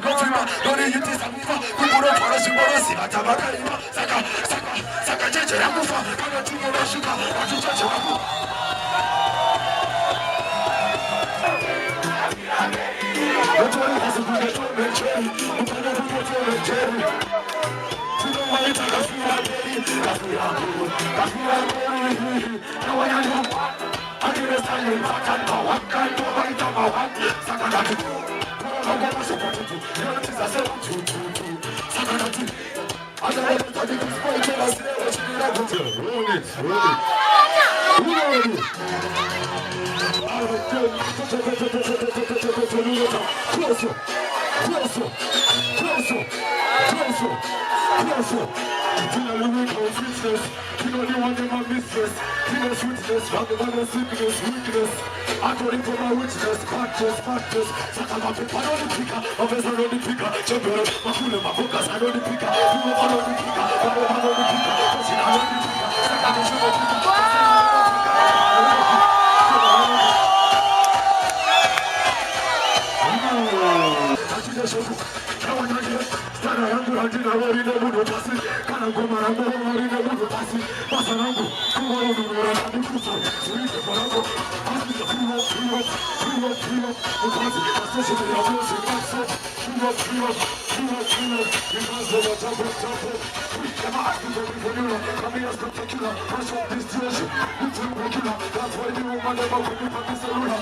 confirma, 너네 유티 상미가 국부로 벌어진 버릇이가 잡아가리마 사가 제재랑 구파 강한 중요한 수가 아주 자체하고 너처럼 가서 그게 좋은 죄리 못하는 그게 좋은 죄리 주동만이 다 가수야 죄리 가수야 죄리 나와야 좀 아기를 살린 사탄과 왕깔도 왕이다마 왕 사가가지고 돌아가고 싶어지고 이런 짓을 주주주 사가가지 아자마자 자기도 스포이트가 쓰레기라고 로니 According to my witness, factors, 사kal마피 파노니피카, 어베사노니피카, 저별은 마쿨레 마포카 사노니피카, 그거 파노니피카, 바로 파노니피카, 다시 나노니피카, 사카미 슈노피카. 나버리는 무도 다시 가난고 말하고 어리는 무도 다시 마산하고 그거로 누구를 하는 구속 스위트 보라고 아스미가 프리워 무까지 다스시들 여보시 박수 프리워 이것으로 잡고 야마 아스미가 보내라 카메라 스타키라 벌써 디스트레이션 유튜브 보기라 That's why you want to know when you fucking cellular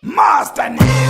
Master name.